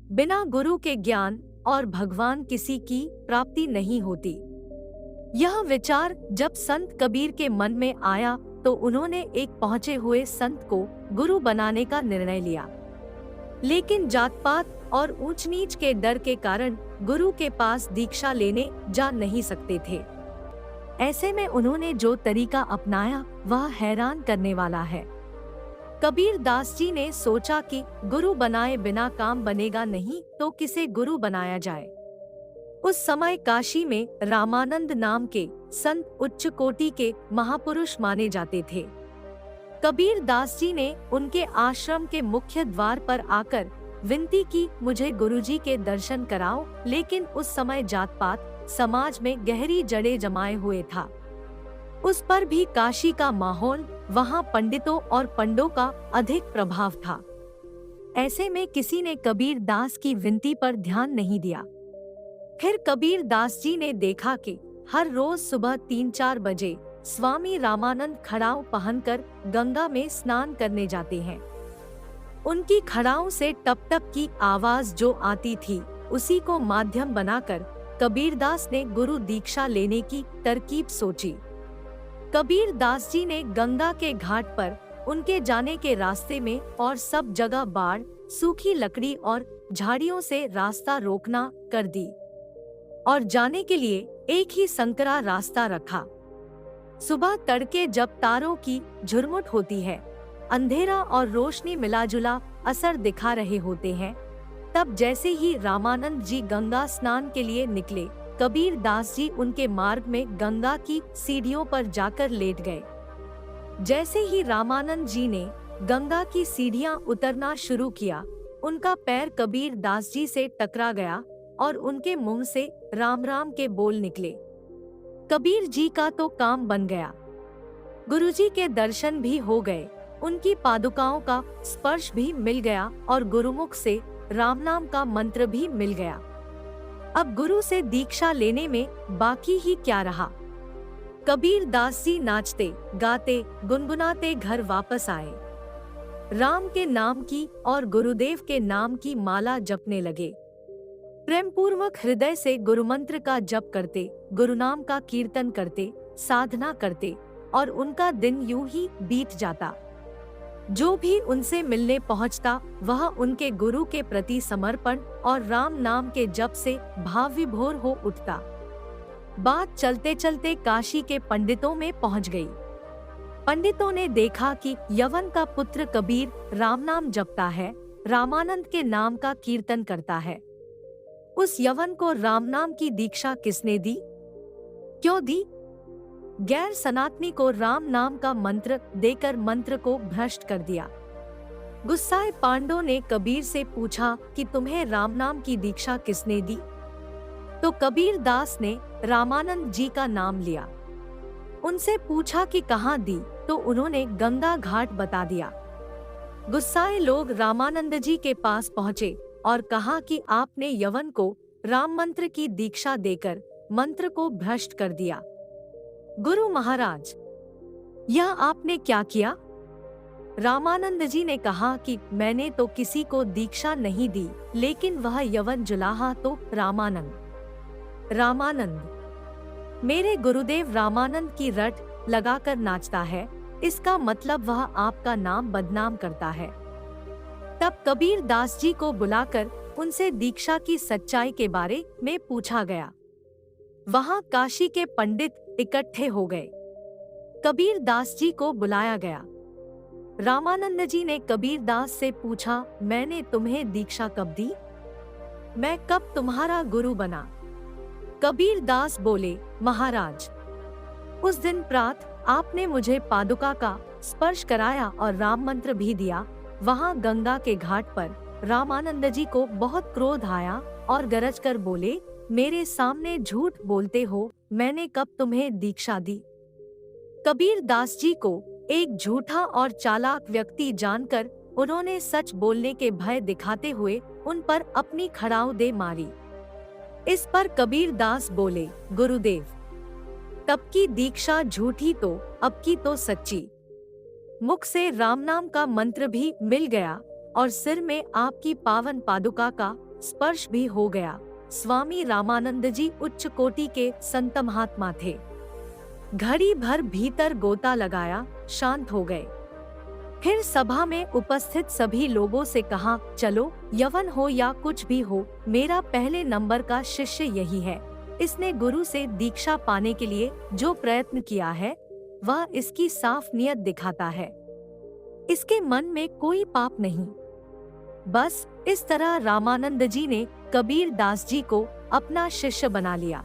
बिना गुरु के ज्ञान और भगवान किसी की प्राप्ति नहीं होती। यह विचार जब संत कबीर के मन में आया तो उन्होंने एक पहुंचे हुए संत को गुरु बनाने का निर्णय लिया, लेकिन जात पात और ऊंच नीच के डर के कारण गुरु के पास दीक्षा लेने जा नहीं सकते थे। ऐसे में उन्होंने जो तरीका अपनाया वह हैरान करने वाला है। कबीर दास जी ने सोचा कि गुरु बनाए बिना काम बनेगा नहीं, तो किसे गुरु बनाया जाए। उस समय काशी में रामानंद नाम के संत उच्च कोटि के महापुरुष माने जाते थे। कबीर दास जी ने उनके आश्रम के मुख्य द्वार पर आकर विनती की, मुझे गुरुजी के दर्शन कराओ। लेकिन उस समय जात पात समाज में गहरी जड़ें जमाए हुए था। उस पर भी काशी का माहौल, वहाँ पंडितों और पंडों का अधिक प्रभाव था। ऐसे में किसी ने कबीर दास की विनती पर ध्यान नहीं दिया। फिर कबीर दास जी ने देखा कि हर रोज सुबह 3-4 बजे स्वामी रामानंद खड़ाऊ पहनकर गंगा में स्नान करने जाते हैं। उनकी खड़ाऊ से टप टप की आवाज जो आती थी, उसी को माध्यम बनाकर कबीर दास ने गुरु दीक्षा लेने की तरकीब सोची। कबीर दास जी ने गंगा के घाट पर उनके जाने के रास्ते में और सब जगह बाढ़, सूखी लकड़ी और झाड़ियों से रास्ता रोकना कर दी और जाने के लिए एक ही संकरा रास्ता रखा। सुबह तड़के जब तारों की झुरमुट होती है, अंधेरा और रोशनी मिलाजुला असर दिखा रहे होते हैं, तब जैसे ही रामानंद जी गंगा स्नान के लिए निकले, कबीर दास जी उनके मार्ग में गंगा की सीढ़ियों पर जाकर लेट गए। जैसे ही रामानंद जी ने गंगा की सीढ़ियां उतरना शुरू किया, उनका पैर कबीर दास जी से टकरा गया और उनके मुंह से राम राम के बोल निकले। कबीर जी का तो काम बन गया। गुरुजी के दर्शन भी हो गए, उनकी पादुकाओं का स्पर्श भी मिल गया और गुरुमुख से राम नाम का मंत्र भी मिल गया। अब गुरु से दीक्षा लेने में बाकी ही क्या रहा। कबीर दास जी नाचते गाते गुनगुनाते घर वापस आए। राम के नाम की और गुरुदेव के नाम की माला जपने लगे। प्रेम पूर्वक हृदय से गुरुमंत्र का जप करते, गुरुनाम का कीर्तन करते, साधना करते और उनका दिन यूं ही बीत जाता। जो भी उनसे मिलने पहुंचता, वह उनके गुरु के प्रति समर्पण और राम नाम के जप से भाव विभोर हो उठता। बात चलते चलते काशी के पंडितों में पहुंच गई। पंडितों ने देखा कि यवन का पुत्र कबीर राम नाम जपता है, रामानंद के नाम का कीर्तन करता है। उस यवन को राम नाम की दीक्षा किसने दी, क्यों दी? गैर सनातनी को राम नाम का मंत्र देकर मंत्र को भ्रष्ट कर दिया। गुस्साए पांडवों ने कबीर से पूछा कि तुम्हें राम नाम की दीक्षा किसने दी? तो कबीर दास ने रामानंद जी का नाम लिया। उनसे पूछा कि कहाँ दी, तो उन्होंने गंगा घाट बता दिया। गुस्साए लोग रामानंद जी के पास पहुँचे और कहा कि आपने यवन को राम मंत्र की दीक्षा देकर मंत्र को भ्रष्ट कर दिया। गुरु महाराज, यह आपने क्या किया? रामानंद जी ने कहा कि मैंने तो किसी को दीक्षा नहीं दी, लेकिन वह यवन जुलाहा तो रामानंद मेरे गुरुदेव रामानंद की रट लगाकर नाचता है, इसका मतलब वह आपका नाम बदनाम करता है। तब कबीर दास जी को बुलाकर उनसे दीक्षा की सच्चाई के बारे में पूछा गया। वहां काशी के पंडित इकट्ठे हो गए। कबीर दास जी को बुलाया गया। रामानंद जी ने कबीर दास से पूछा, मैंने तुम्हें दीक्षा कब दी? मैं कब तुम्हारा गुरु बना? कबीर दास बोले, महाराज, उस दिन प्रातः आपने मुझे पादुका का स्पर्श कराया और राम मंत्र भी दिया। वहां गंगा के घाट पर रामानंद जी को बहुत क्रोध आया और गरज कर बोले, मेरे सामने झूठ बोलते हो, मैंने कब तुम्हें दीक्षा दी? कबीर दास जी को एक झूठा और चालाक व्यक्ति जानकर उन्होंने सच बोलने के भय दिखाते हुए उन पर अपनी खड़ाऊ दे मारी। इस पर कबीर दास बोले, गुरुदेव, तब की दीक्षा झूठी तो अब की तो सच्ची। मुख से राम नाम का मंत्र भी मिल गया और सिर में आपकी पावन पादुका का स्पर्श भी हो गया। स्वामी रामानंद जी उच्च कोटि के संत महात्मा थे। घड़ी भर भीतर गोता लगाया, शांत हो गए। फिर सभा में उपस्थित सभी लोगों से कहा, चलो, यवन हो या कुछ भी हो, मेरा पहले नंबर का शिष्य यही है। इसने गुरु से दीक्षा पाने के लिए जो प्रयत्न किया है वह इसकी साफ नियत दिखाता है। इसके मन में कोई पाप नहीं। बस इस तरह रामानंद जी ने कबीर दास जी को अपना शिष्य बना लिया।